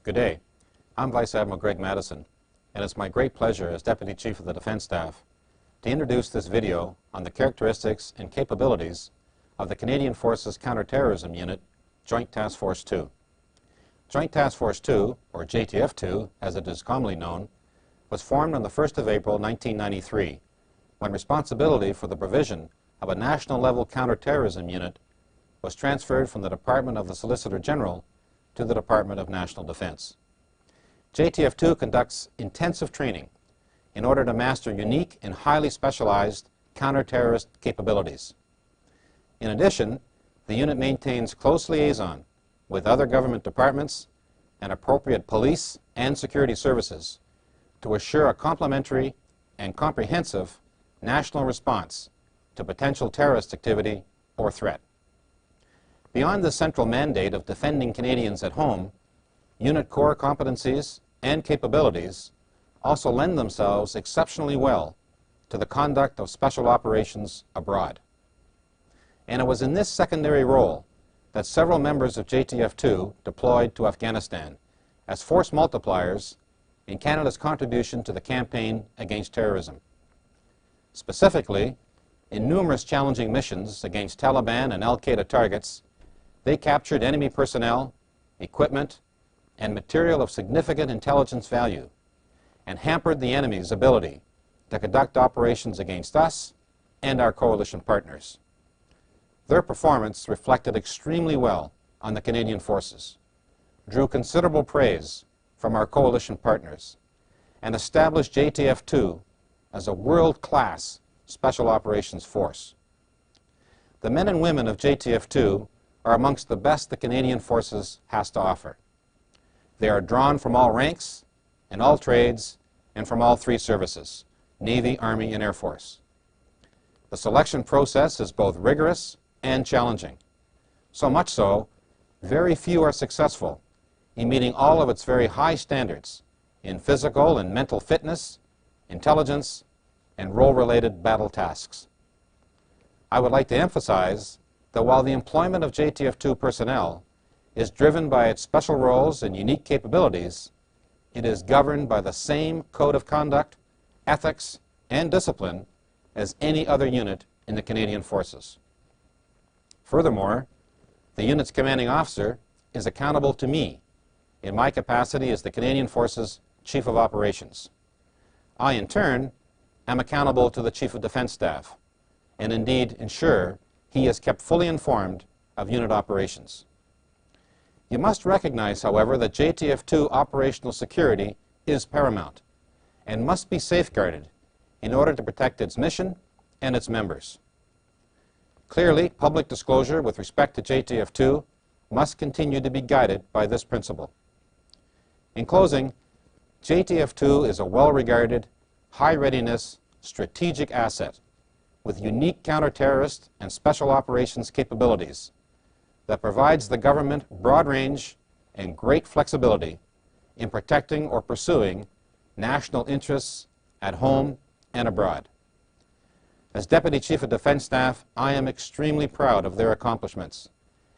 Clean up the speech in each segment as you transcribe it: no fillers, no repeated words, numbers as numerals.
Good day. I'm Vice Admiral Greg Madison, and it's my great pleasure as Deputy Chief of the Defense Staff to introduce this video on the characteristics and capabilities of the Canadian Forces Counterterrorism Unit, Joint Task Force 2. Joint Task Force 2, or JTF-2 as it is commonly known, was formed on the 1st of April 1993 when responsibility for the provision of a national-level counterterrorism unit was transferred from the Department of the Solicitor General to the Department of National Defense. JTF-2 conducts intensive training in order to master unique and highly specialized counter-terrorist capabilities. In addition, the unit maintains close liaison with other government departments and appropriate police and security services to assure a complementary and comprehensive national response to potential terrorist activity or threat. Beyond the central mandate of defending Canadians at home, unit core competencies and capabilities also lend themselves exceptionally well to the conduct of special operations abroad. And it was in this secondary role that several members of JTF-2 deployed to Afghanistan as force multipliers in Canada's contribution to the campaign against terrorism. Specifically, in numerous challenging missions against Taliban and Al-Qaeda targets, they captured enemy personnel, equipment, and material of significant intelligence value, and hampered the enemy's ability to conduct operations against us and our coalition partners. Their performance reflected extremely well on the Canadian forces, drew considerable praise from our coalition partners, and established JTF-2 as a world-class special operations force. The men and women of JTF-2 are amongst the best the Canadian Forces has to offer. They are drawn from all ranks and all trades and from all three services, Navy, Army, and Air Force. The selection process is both rigorous and challenging. So much so, very few are successful in meeting all of its very high standards in physical and mental fitness, intelligence, and role-related battle tasks. I would like to emphasize that while the employment of JTF-2 personnel is driven by its special roles and unique capabilities, it is governed by the same code of conduct, ethics, and discipline as any other unit in the Canadian Forces. Furthermore, the unit's commanding officer is accountable to me in my capacity as the Canadian Forces Chief of Operations. I, in turn, am accountable to the Chief of Defense Staff, and indeed ensure he is kept fully informed of unit operations. You must recognize, however, that JTF-2 operational security is paramount and must be safeguarded in order to protect its mission and its members. Clearly, public disclosure with respect to JTF-2 must continue to be guided by this principle. In closing, JTF-2 is a well-regarded, high-readiness, strategic asset with unique counter-terrorist and special operations capabilities that provides the government broad range and great flexibility in protecting or pursuing national interests at home and abroad. As Deputy Chief of Defense Staff, I am extremely proud of their accomplishments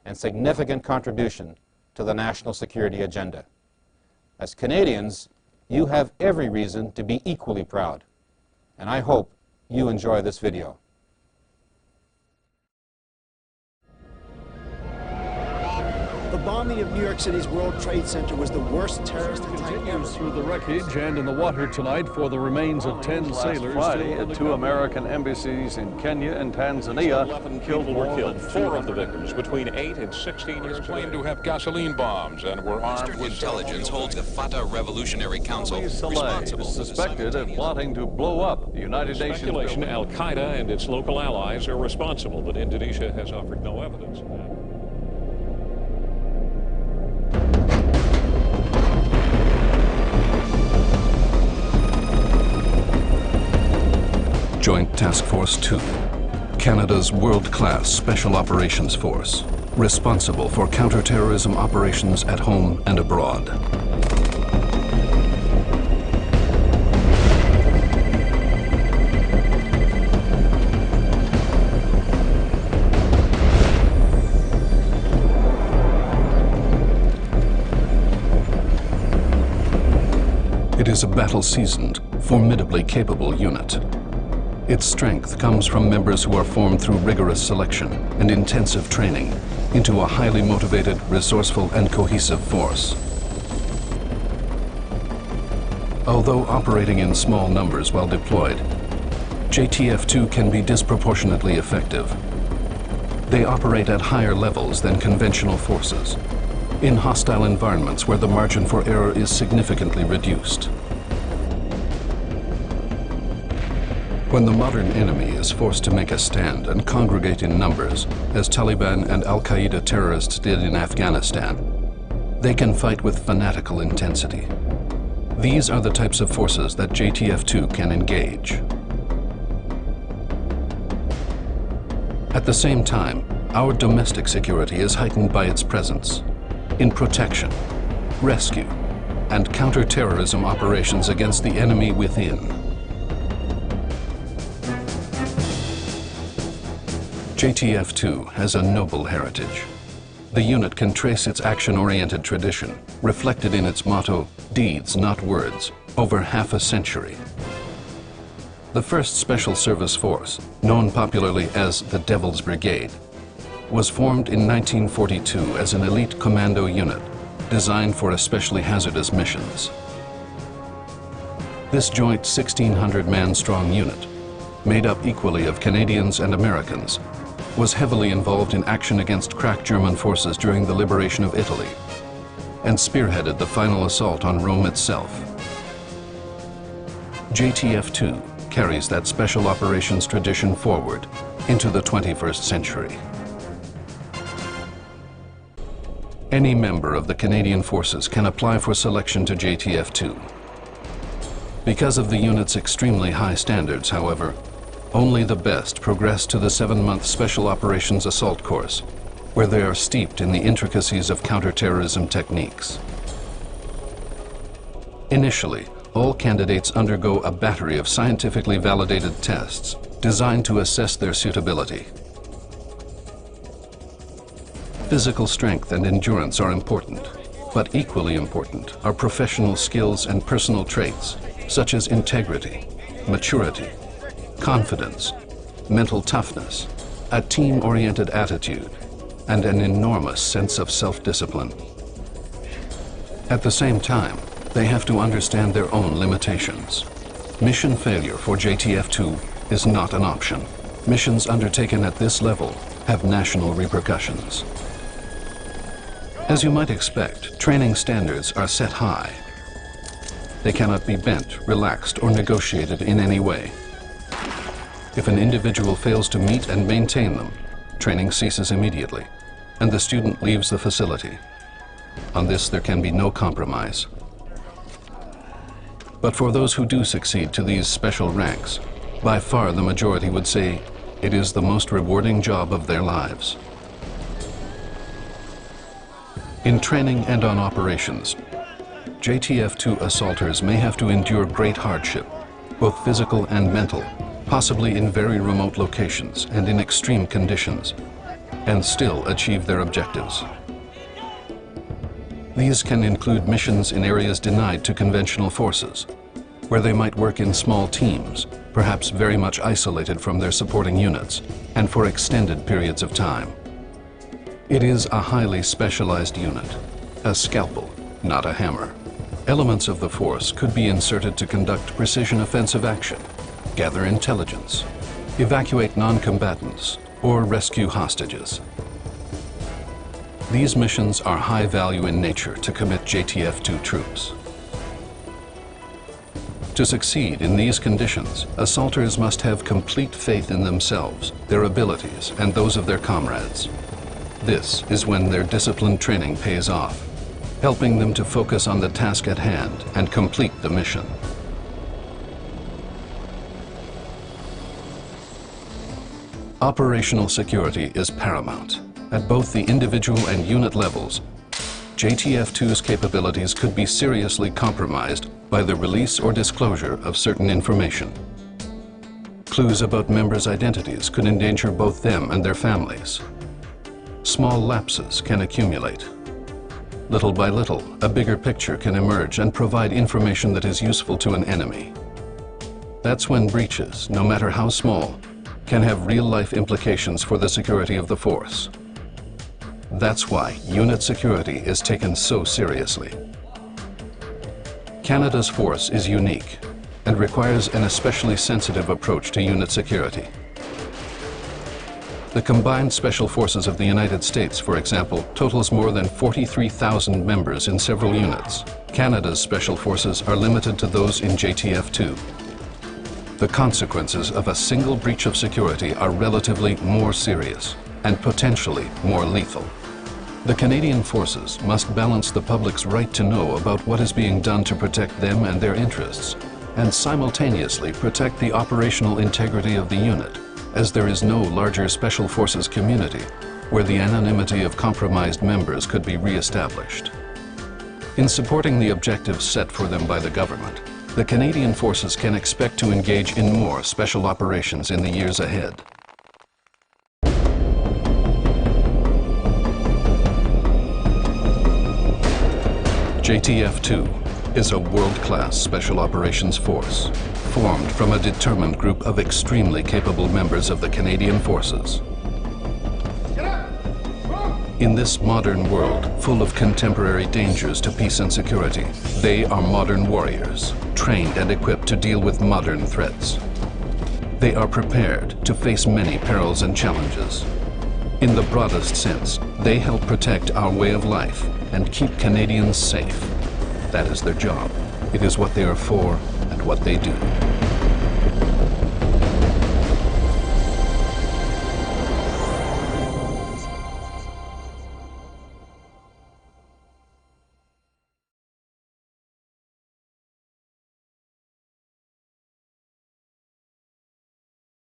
and significant contribution to the national security agenda. As Canadians, you have every reason to be equally proud, and I hope you enjoy this video. The bombing of New York City's World Trade Center was the worst terrorist attack ever. Continues through the wreckage and in the water tonight for the remains of 10 sailors. Friday at two American embassies in Kenya and Tanzania. 11 people were killed. 4 of the victims between 8 and 16 years claimed to have gasoline bombs and were armed with intelligence holds the Fatah Revolutionary Council responsible. Suspected of plotting to blow up the United Nations. Speculation Al-Qaeda and its local allies are responsible, but Indonesia has offered no evidence of that. Joint Task Force 2, Canada's world-class Special Operations Force, responsible for counter-terrorism operations at home and abroad. It is a battle-seasoned, formidably capable unit. Its strength comes from members who are formed through rigorous selection and intensive training into a highly motivated, resourceful, and cohesive force. Although operating in small numbers while deployed, JTF-2 can be disproportionately effective. They operate at higher levels than conventional forces, in hostile environments where the margin for error is significantly reduced. When the modern enemy is forced to make a stand and congregate in numbers, as Taliban and Al-Qaeda terrorists did in Afghanistan, they can fight with fanatical intensity. These are the types of forces that JTF-2 can engage. At the same time, our domestic security is heightened by its presence in protection, rescue, and counter-terrorism operations against the enemy within. JTF-2 has a noble heritage. The unit can trace its action-oriented tradition, reflected in its motto, "Deeds, not words," over half a century. The first Special Service Force, known popularly as the Devil's Brigade, was formed in 1942 as an elite commando unit designed for especially hazardous missions. This joint 1,600-man strong unit, made up equally of Canadians and Americans, was heavily involved in action against crack German forces during the liberation of Italy and spearheaded the final assault on Rome itself. JTF-2 carries that special operations tradition forward into the 21st century. Any member of the Canadian Forces can apply for selection to JTF-2. Because of the unit's extremely high standards, however, only the best progress to the 7-month Special Operations Assault Course, where they are steeped in the intricacies of counterterrorism techniques. Initially, all candidates undergo a battery of scientifically validated tests designed to assess their suitability. Physical strength and endurance are important, but equally important are professional skills and personal traits such as integrity, maturity, confidence, mental toughness, a team-oriented attitude, and an enormous sense of self-discipline. At the same time, they have to understand their own limitations. Mission failure for JTF-2 is not an option. Missions undertaken at this level have national repercussions. As you might expect, training standards are set high. They cannot be bent, relaxed, or negotiated in any way. If an individual fails to meet and maintain them, training ceases immediately, and the student leaves the facility. On this, there can be no compromise. But for those who do succeed to these special ranks, by far the majority would say it is the most rewarding job of their lives. In training and on operations, JTF-2 assaulters may have to endure great hardship, both physical and mental, possibly in very remote locations and in extreme conditions, and still achieve their objectives. These can include missions in areas denied to conventional forces, where they might work in small teams, perhaps very much isolated from their supporting units, and for extended periods of time. It is a highly specialized unit, a scalpel, not a hammer. Elements of the force could be inserted to conduct precision offensive action, gather intelligence, evacuate non-combatants, or rescue hostages. These missions are high value in nature to commit JTF-2 troops. To succeed in these conditions, assaulters must have complete faith in themselves, their abilities, and those of their comrades. This is when their disciplined training pays off, helping them to focus on the task at hand and complete the mission. Operational security is paramount. At both the individual and unit levels, JTF-2's capabilities could be seriously compromised by the release or disclosure of certain information. Clues about members' identities could endanger both them and their families. Small lapses can accumulate. Little by little, a bigger picture can emerge and provide information that is useful to an enemy. That's when breaches, no matter how small, can have real-life implications for the security of the force. That's why unit security is taken so seriously. Canada's force is unique and requires an especially sensitive approach to unit security. The combined special forces of the United States, for example, totals more than 43,000 members in several units. Canada's special forces are limited to those in JTF-2. The consequences of a single breach of security are relatively more serious and potentially more lethal. The Canadian forces must balance the public's right to know about what is being done to protect them and their interests, and simultaneously protect the operational integrity of the unit, as there is no larger special forces community where the anonymity of compromised members could be re-established. In supporting the objectives set for them by the government, the Canadian forces can expect to engage in more special operations in the years ahead. JTF-2 is a world-class special operations force, formed from a determined group of extremely capable members of the Canadian forces. In this modern world, full of contemporary dangers to peace and security, they are modern warriors, trained and equipped to deal with modern threats. They are prepared to face many perils and challenges. In the broadest sense, they help protect our way of life and keep Canadians safe. That is their job. It is what they are for and what they do.